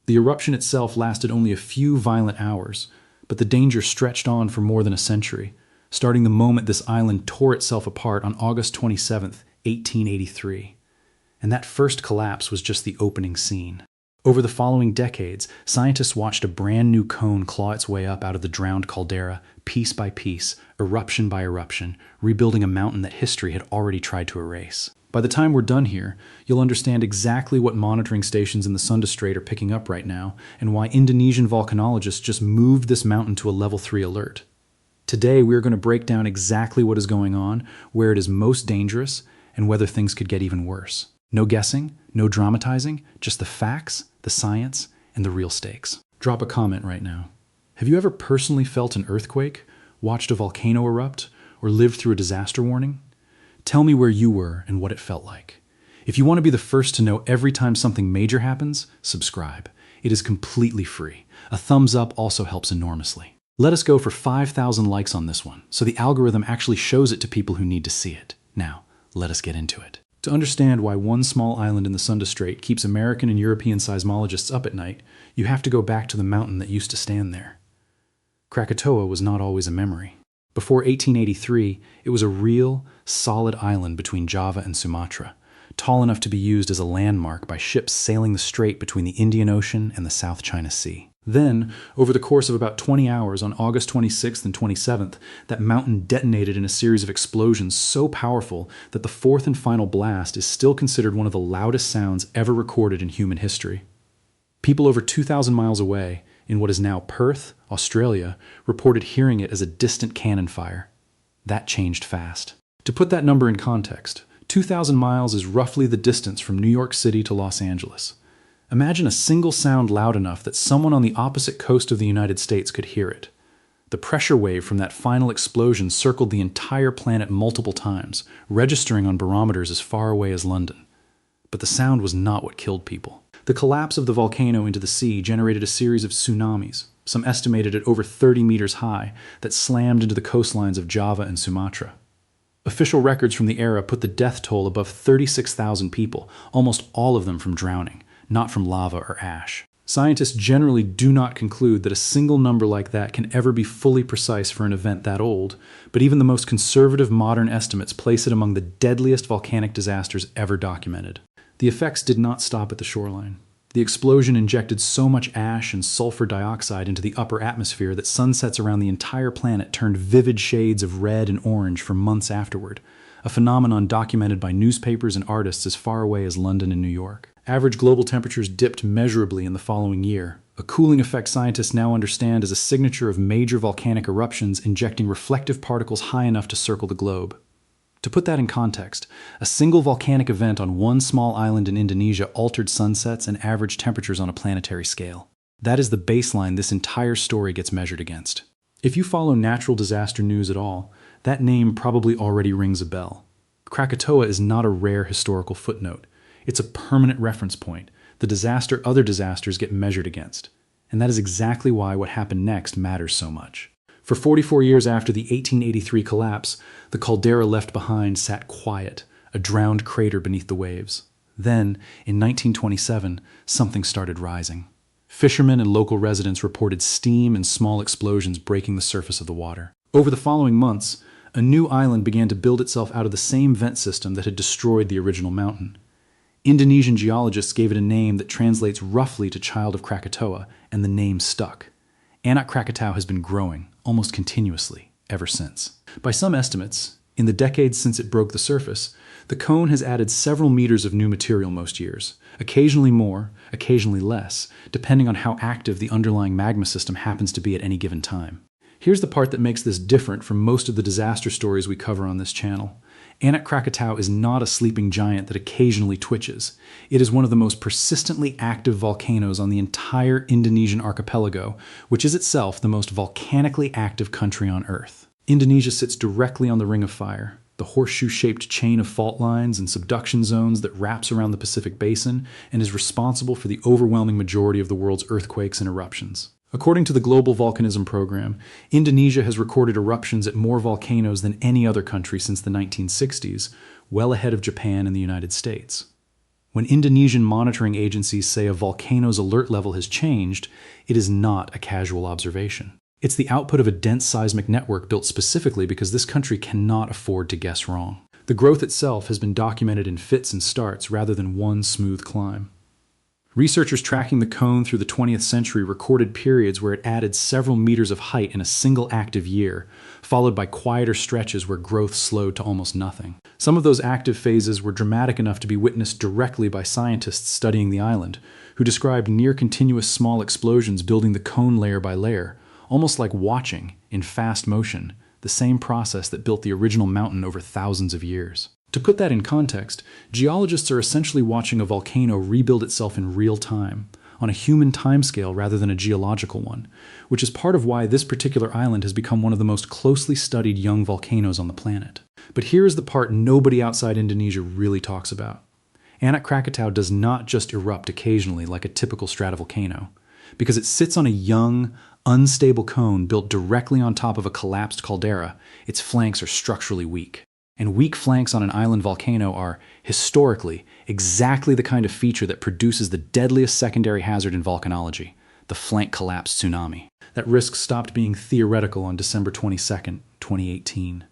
The eruption itself lasted only a few violent hours, but the danger stretched on for more than a century, starting the moment this island tore itself apart on August 27, 1883. And that first collapse was just the opening scene. Over the following decades, scientists watched a brand new cone claw its way up out of the drowned caldera, piece by piece, eruption by eruption, rebuilding a mountain that history had already tried to erase. By the time we're done here, you'll understand exactly what monitoring stations in the Sunda Strait are picking up right now, and why Indonesian volcanologists just moved this mountain to a level 3 alert. Today, we're going to break down exactly what is going on, where it is most dangerous, and whether things could get even worse. No guessing, no dramatizing, just the facts, the science, and the real stakes. Drop a comment right now. Have you ever personally felt an earthquake, watched a volcano erupt, or lived through a disaster warning? Tell me where you were and what it felt like. If you want to be the first to know every time something major happens, subscribe. It is completely free. A thumbs up also helps enormously. Let us go for 5,000 likes on this one, so the algorithm actually shows it to people who need to see it. Now, let us get into it. To understand why one small island in the Sunda Strait keeps American and European seismologists up at night, you have to go back to the mountain that used to stand there. Krakatoa was not always a memory. Before 1883, it was a real, solid island between Java and Sumatra, tall enough to be used as a landmark by ships sailing the strait between the Indian Ocean and the South China Sea. Then, over the course of about 20 hours on August 26th and 27th, that mountain detonated in a series of explosions so powerful that the fourth and final blast is still considered one of the loudest sounds ever recorded in human history. People over 2,000 miles away, in what is now Perth, Australia, reported hearing it as a distant cannon fire. That changed fast. To put that number in context, 2,000 miles is roughly the distance from New York City to Los Angeles. Imagine a single sound loud enough that someone on the opposite coast of the United States could hear it. The pressure wave from that final explosion circled the entire planet multiple times, registering on barometers as far away as London. But the sound was not what killed people. The collapse of the volcano into the sea generated a series of tsunamis, some estimated at over 30 meters high, that slammed into the coastlines of Java and Sumatra. Official records from the era put the death toll above 36,000 people, almost all of them from drowning, not from lava or ash. Scientists generally do not conclude that a single number like that can ever be fully precise for an event that old, but even the most conservative modern estimates place it among the deadliest volcanic disasters ever documented. The effects did not stop at the shoreline. The explosion injected so much ash and sulfur dioxide into the upper atmosphere that sunsets around the entire planet turned vivid shades of red and orange for months afterward, a phenomenon documented by newspapers and artists as far away as London and New York. Average global temperatures dipped measurably in the following year, a cooling effect scientists now understand as a signature of major volcanic eruptions injecting reflective particles high enough to circle the globe. To put that in context, a single volcanic event on one small island in Indonesia altered sunsets and average temperatures on a planetary scale. That is the baseline this entire story gets measured against. If you follow natural disaster news at all, that name probably already rings a bell. Krakatoa is not a rare historical footnote. It's a permanent reference point, the disaster other disasters get measured against. And that is exactly why what happened next matters so much. For 44 years after the 1883 collapse, the caldera left behind sat quiet, a drowned crater beneath the waves. Then, in 1927, something started rising. Fishermen and local residents reported steam and small explosions breaking the surface of the water. Over the following months, a new island began to build itself out of the same vent system that had destroyed the original mountain. Indonesian geologists gave it a name that translates roughly to Child of Krakatoa, and the name stuck. Anak Krakatau has been growing, almost continuously, ever since. By some estimates, in the decades since it broke the surface, the cone has added several meters of new material most years, occasionally more, occasionally less, depending on how active the underlying magma system happens to be at any given time. Here's the part that makes this different from most of the disaster stories we cover on this channel. Anak Krakatau is not a sleeping giant that occasionally twitches. It is one of the most persistently active volcanoes on the entire Indonesian archipelago, which is itself the most volcanically active country on Earth. Indonesia sits directly on the Ring of Fire, the horseshoe-shaped chain of fault lines and subduction zones that wraps around the Pacific Basin and is responsible for the overwhelming majority of the world's earthquakes and eruptions. According to the Global Volcanism Program, Indonesia has recorded eruptions at more volcanoes than any other country since the 1960s, well ahead of Japan and the United States. When Indonesian monitoring agencies say a volcano's alert level has changed, it is not a casual observation. It's the output of a dense seismic network built specifically because this country cannot afford to guess wrong. The growth itself has been documented in fits and starts rather than one smooth climb. Researchers tracking the cone through the 20th century recorded periods where it added several meters of height in a single active year, followed by quieter stretches where growth slowed to almost nothing. Some of those active phases were dramatic enough to be witnessed directly by scientists studying the island, who described near-continuous small explosions building the cone layer by layer, almost like watching, in fast motion, the same process that built the original mountain over thousands of years. To put that in context, geologists are essentially watching a volcano rebuild itself in real time, on a human timescale rather than a geological one, which is part of why this particular island has become one of the most closely studied young volcanoes on the planet. But here is the part nobody outside Indonesia really talks about. Anak Krakatau does not just erupt occasionally like a typical stratovolcano, because it sits on a young, unstable cone built directly on top of a collapsed caldera. Its flanks are structurally weak. And weak flanks on an island volcano are, historically, exactly the kind of feature that produces the deadliest secondary hazard in volcanology, the flank collapse tsunami. That risk stopped being theoretical on December 22, 2018.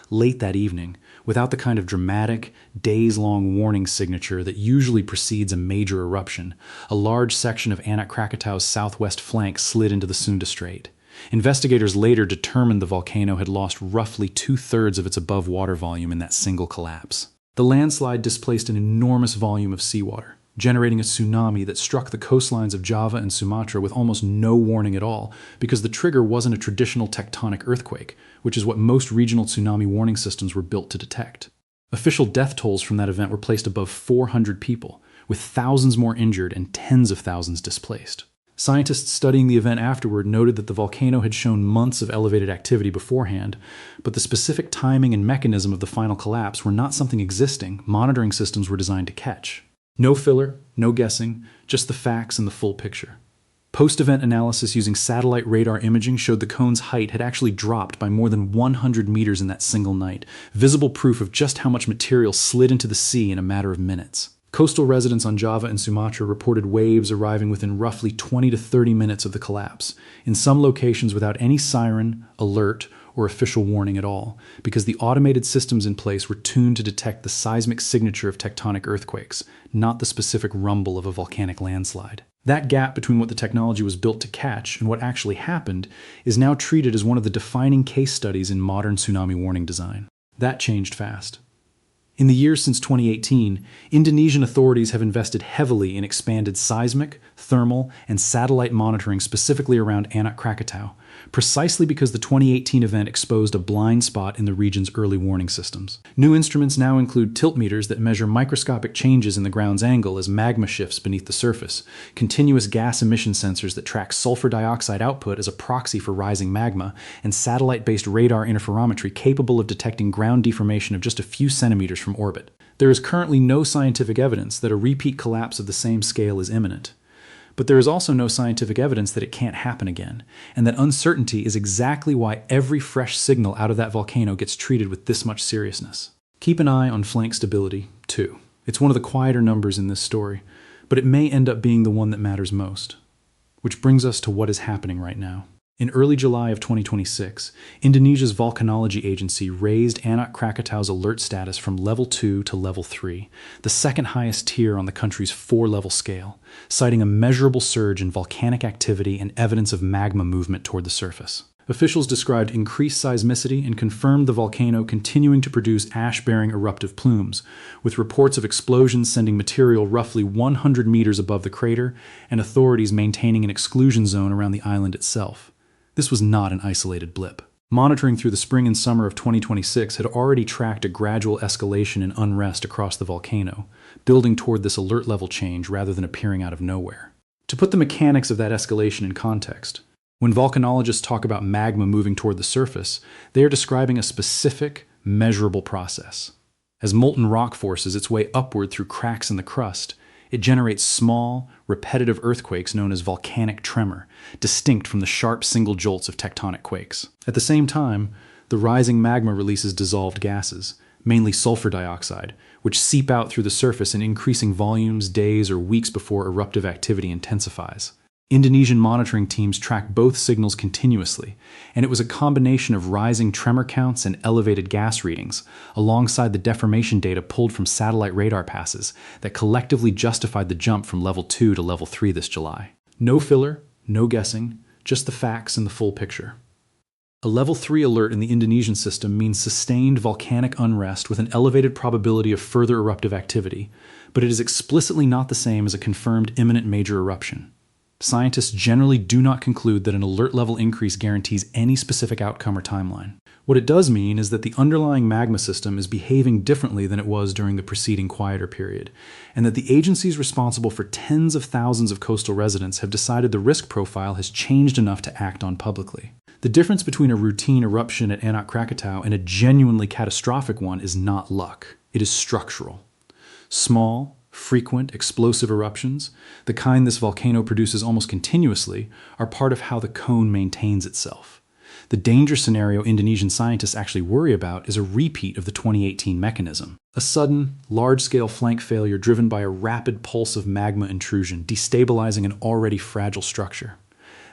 Late that evening, without the kind of dramatic, days-long warning signature that usually precedes a major eruption, a large section of Anak Krakatau's southwest flank slid into the Sunda Strait. Investigators later determined the volcano had lost roughly 2/3 of its above water volume in that single collapse. The landslide displaced an enormous volume of seawater, generating a tsunami that struck the coastlines of Java and Sumatra with almost no warning at all, because the trigger wasn't a traditional tectonic earthquake, which is what most regional tsunami warning systems were built to detect. Official death tolls from that event were placed above 400 people, with thousands more injured and tens of thousands displaced. Scientists studying the event afterward noted that the volcano had shown months of elevated activity beforehand, but the specific timing and mechanism of the final collapse were not something existing monitoring systems were designed to catch. No filler, no guessing, just the facts and the full picture. Post-event analysis using satellite radar imaging showed the cone's height had actually dropped by more than 100 meters in that single night, visible proof of just how much material slid into the sea in a matter of minutes. Coastal residents on Java and Sumatra reported waves arriving within roughly 20 to 30 minutes of the collapse, in some locations without any siren, alert, or official warning at all, because the automated systems in place were tuned to detect the seismic signature of tectonic earthquakes, not the specific rumble of a volcanic landslide. That gap between what the technology was built to catch and what actually happened is now treated as one of the defining case studies in modern tsunami warning design. That changed fast. In the years since 2018, Indonesian authorities have invested heavily in expanded seismic, thermal, and satellite monitoring specifically around Anak Krakatau, precisely because the 2018 event exposed a blind spot in the region's early warning systems. New instruments now include tilt meters that measure microscopic changes in the ground's angle as magma shifts beneath the surface, continuous gas emission sensors that track sulfur dioxide output as a proxy for rising magma, and satellite-based radar interferometry capable of detecting ground deformation of just a few centimeters from orbit. There is currently no scientific evidence that a repeat collapse of the same scale is imminent. But there is also no scientific evidence that it can't happen again, and that uncertainty is exactly why every fresh signal out of that volcano gets treated with this much seriousness. Keep an eye on flank stability, too. It's one of the quieter numbers in this story, but it may end up being the one that matters most. Which brings us to what is happening right now. In early July of 2026, Indonesia's volcanology agency raised Anak Krakatau's alert status from level 2 to level 3, the second highest tier on the country's 4-level scale, citing a measurable surge in volcanic activity and evidence of magma movement toward the surface. Officials described increased seismicity and confirmed the volcano continuing to produce ash-bearing eruptive plumes, with reports of explosions sending material roughly 100 meters above the crater and authorities maintaining an exclusion zone around the island itself. This was not an isolated blip. Monitoring through the spring and summer of 2026 had already tracked a gradual escalation in unrest across the volcano, building toward this alert level change rather than appearing out of nowhere. To put the mechanics of that escalation in context, when volcanologists talk about magma moving toward the surface, they are describing a specific, measurable process. As molten rock forces its way upward through cracks in the crust, it generates small, repetitive earthquakes known as volcanic tremor, distinct from the sharp single jolts of tectonic quakes. At the same time, the rising magma releases dissolved gases, mainly sulfur dioxide, which seep out through the surface in increasing volumes days or weeks before eruptive activity intensifies. Indonesian monitoring teams track both signals continuously, and it was a combination of rising tremor counts and elevated gas readings, alongside the deformation data pulled from satellite radar passes, that collectively justified the jump from level 2 to level 3 this July. No filler, no guessing, just the facts and the full picture. A level 3 alert in the Indonesian system means sustained volcanic unrest with an elevated probability of further eruptive activity, but it is explicitly not the same as a confirmed imminent major eruption. Scientists generally do not conclude that an alert level increase guarantees any specific outcome or timeline. What it does mean is that the underlying magma system is behaving differently than it was during the preceding quieter period, and that the agencies responsible for tens of thousands of coastal residents have decided the risk profile has changed enough to act on publicly. The difference between a routine eruption at Anak Krakatau and a genuinely catastrophic one is not luck. It is structural. Small, frequent, explosive eruptions, the kind this volcano produces almost continuously, are part of how the cone maintains itself. The danger scenario Indonesian scientists actually worry about is a repeat of the 2018 mechanism. A sudden, large-scale flank failure driven by a rapid pulse of magma intrusion, destabilizing an already fragile structure.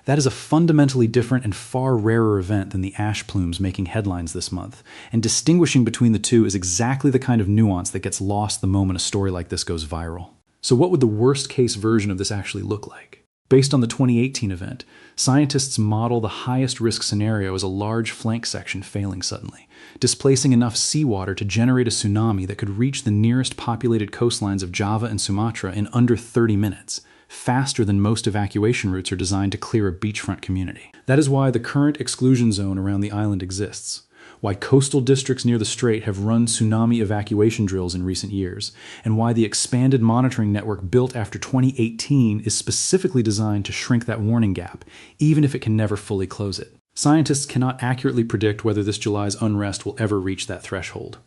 That is a fundamentally different and far rarer event than the ash plumes making headlines this month, and distinguishing between the two is exactly the kind of nuance that gets lost the moment a story like this goes viral. So what would the worst-case version of this actually look like? Based on the 2018 event, scientists model the highest risk scenario as a large flank section failing suddenly, displacing enough seawater to generate a tsunami that could reach the nearest populated coastlines of Java and Sumatra in under 30 minutes. Faster than most evacuation routes are designed to clear a beachfront community. That is why the current exclusion zone around the island exists, why coastal districts near the strait have run tsunami evacuation drills in recent years, and why the expanded monitoring network built after 2018 is specifically designed to shrink that warning gap, even if it can never fully close it. Scientists cannot accurately predict whether this July's unrest will ever reach that threshold.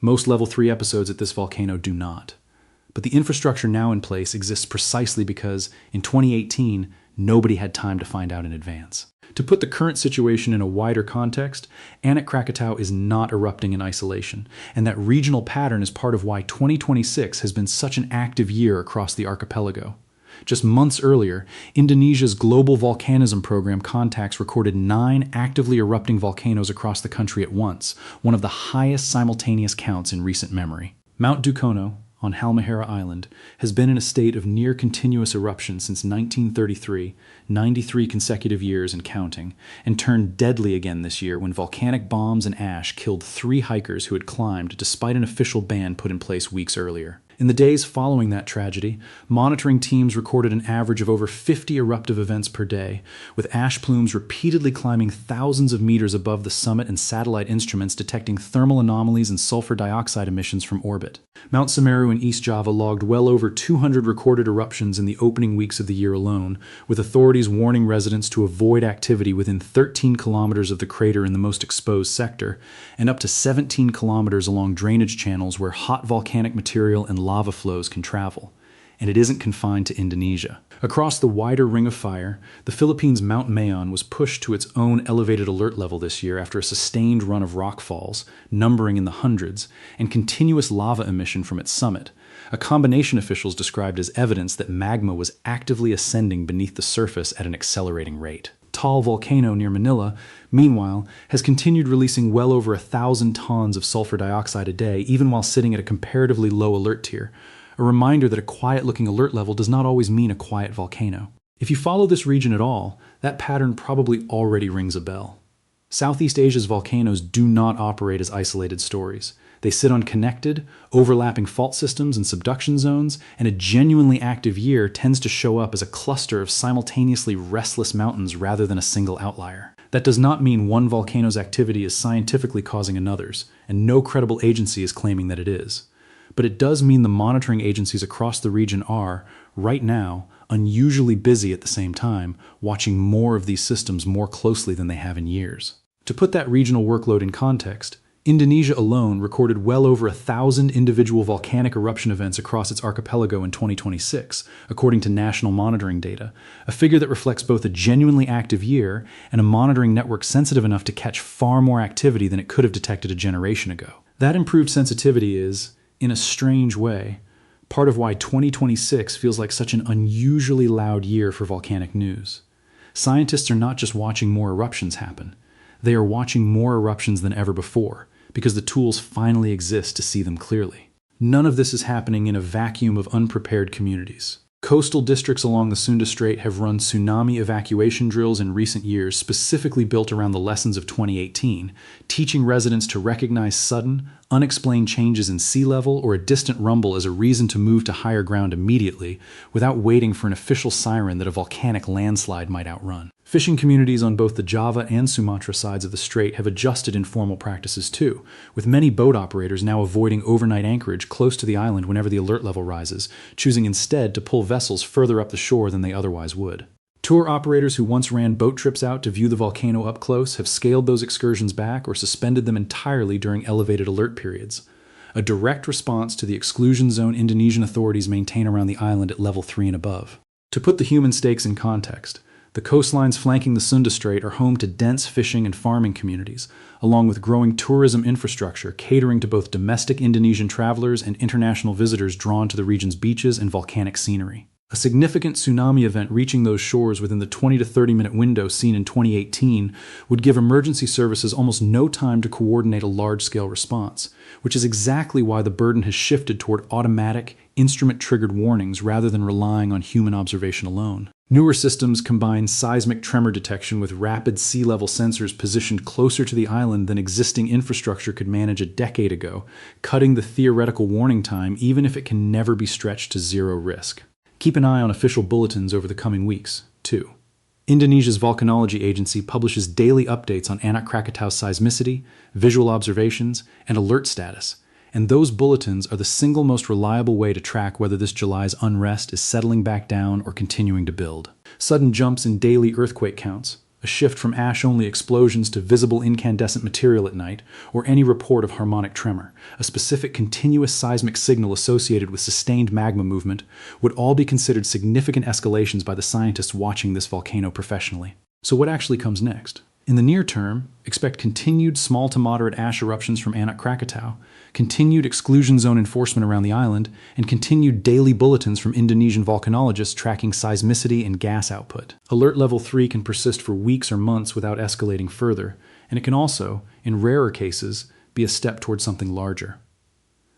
Most level 3 episodes at this volcano do not. But the infrastructure now in place exists precisely because, in 2018, nobody had time to find out in advance. To put the current situation in a wider context, Anak Krakatau is not erupting in isolation, and that regional pattern is part of why 2026 has been such an active year across the archipelago. Just months earlier, Indonesia's global volcanism program contacts recorded 9 actively erupting volcanoes across the country at once, one of the highest simultaneous counts in recent memory. Mount Dukono, on Halmahera Island, has been in a state of near-continuous eruption since 1933, 93 consecutive years and counting, and turned deadly again this year when volcanic bombs and ash killed 3 hikers who had climbed despite an official ban put in place weeks earlier. In the days following that tragedy, monitoring teams recorded an average of over 50 eruptive events per day, with ash plumes repeatedly climbing thousands of meters above the summit and satellite instruments detecting thermal anomalies and sulfur dioxide emissions from orbit. Mount Semeru in East Java logged well over 200 recorded eruptions in the opening weeks of the year alone, with authorities warning residents to avoid activity within 13 kilometers of the crater in the most exposed sector, and up to 17 kilometers along drainage channels where hot volcanic material and lava flows can travel. And it isn't confined to Indonesia. Across the wider Ring of Fire, the Philippines' Mount Mayon was pushed to its own elevated alert level this year after a sustained run of rockfalls, numbering in the hundreds, and continuous lava emission from its summit, a combination officials described as evidence that magma was actively ascending beneath the surface at an accelerating rate. Taal Volcano near Manila, meanwhile, has continued releasing well over 1,000 tons of sulfur dioxide a day, even while sitting at a comparatively low alert tier. A reminder that a quiet-looking alert level does not always mean a quiet volcano. If you follow this region at all, that pattern probably already rings a bell. Southeast Asia's volcanoes do not operate as isolated stories. They sit on connected, overlapping fault systems and subduction zones, and a genuinely active year tends to show up as a cluster of simultaneously restless mountains rather than a single outlier. That does not mean one volcano's activity is scientifically causing another's, and no credible agency is claiming that it is. But it does mean the monitoring agencies across the region are, right now, unusually busy at the same time, watching more of these systems more closely than they have in years. To put that regional workload in context, Indonesia alone recorded well over 1,000 individual volcanic eruption events across its archipelago in 2026, according to national monitoring data, a figure that reflects both a genuinely active year and a monitoring network sensitive enough to catch far more activity than it could have detected a generation ago. That improved sensitivity is, in a strange way, part of why 2026 feels like such an unusually loud year for volcanic news. Scientists are not just watching more eruptions happen, they are watching more eruptions than ever before, because the tools finally exist to see them clearly. None of this is happening in a vacuum of unprepared communities. Coastal districts along the Sunda Strait have run tsunami evacuation drills in recent years specifically built around the lessons of 2018, teaching residents to recognize sudden, unexplained changes in sea level or a distant rumble as a reason to move to higher ground immediately without waiting for an official siren that a volcanic landslide might outrun. Fishing communities on both the Java and Sumatra sides of the strait have adjusted informal practices too, with many boat operators now avoiding overnight anchorage close to the island whenever the alert level rises, choosing instead to pull vessels further up the shore than they otherwise would. Tour operators who once ran boat trips out to view the volcano up close have scaled those excursions back or suspended them entirely during elevated alert periods, a direct response to the exclusion zone Indonesian authorities maintain around the island at level 3 and above. To put the human stakes in context, the coastlines flanking the Sunda Strait are home to dense fishing and farming communities, along with growing tourism infrastructure catering to both domestic Indonesian travelers and international visitors drawn to the region's beaches and volcanic scenery. A significant tsunami event reaching those shores within the 20 to 30-minute window seen in 2018 would give emergency services almost no time to coordinate a large-scale response, which is exactly why the burden has shifted toward automatic, instrument-triggered warnings rather than relying on human observation alone. Newer systems combine seismic tremor detection with rapid sea level sensors positioned closer to the island than existing infrastructure could manage a decade ago, cutting the theoretical warning time even if it can never be stretched to zero risk. Keep an eye on official bulletins over the coming weeks, too. Indonesia's volcanology agency publishes daily updates on Anak Krakatau's seismicity, visual observations, and alert status, and those bulletins are the single most reliable way to track whether this July's unrest is settling back down or continuing to build. Sudden jumps in daily earthquake counts, a shift from ash-only explosions to visible incandescent material at night, or any report of harmonic tremor, a specific continuous seismic signal associated with sustained magma movement, would all be considered significant escalations by the scientists watching this volcano professionally. So what actually comes next? In the near term, expect continued small to moderate ash eruptions from Anak Krakatau, continued exclusion zone enforcement around the island, and continued daily bulletins from Indonesian volcanologists tracking seismicity and gas output. Alert level 3 can persist for weeks or months without escalating further, and it can also, in rarer cases, be a step towards something larger.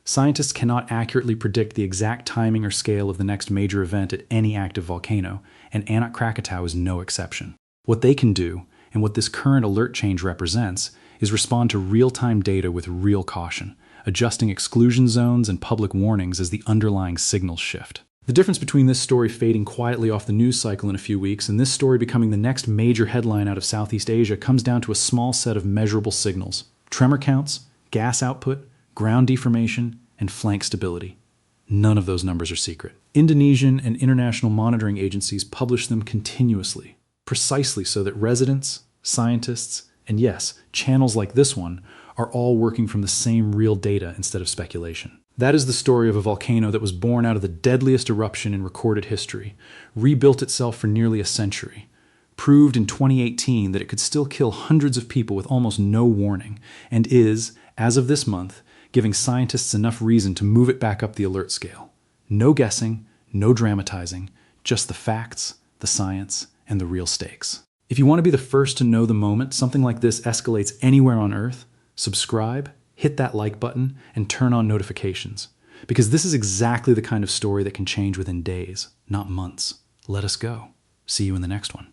Scientists cannot accurately predict the exact timing or scale of the next major event at any active volcano, and Anak Krakatau is no exception. What they can do, and what this current alert change represents, is respond to real-time data with real caution, adjusting exclusion zones and public warnings as the underlying signals shift. The difference between this story fading quietly off the news cycle in a few weeks and this story becoming the next major headline out of Southeast Asia comes down to a small set of measurable signals: tremor counts, gas output, ground deformation, and flank stability. None of those numbers are secret. Indonesian and international monitoring agencies publish them continuously, precisely so that residents, scientists, and yes, channels like this one are all working from the same real data instead of speculation. That is the story of a volcano that was born out of the deadliest eruption in recorded history, rebuilt itself for nearly a century, proved in 2018 that it could still kill hundreds of people with almost no warning, and is, as of this month, giving scientists enough reason to move it back up the alert scale. No guessing, no dramatizing, just the facts, the science, and the real stakes. If you want to be the first to know the moment something like this escalates anywhere on Earth, subscribe, hit that like button, and turn on notifications. Because this is exactly the kind of story that can change within days, not months. Let us go. See you in the next one.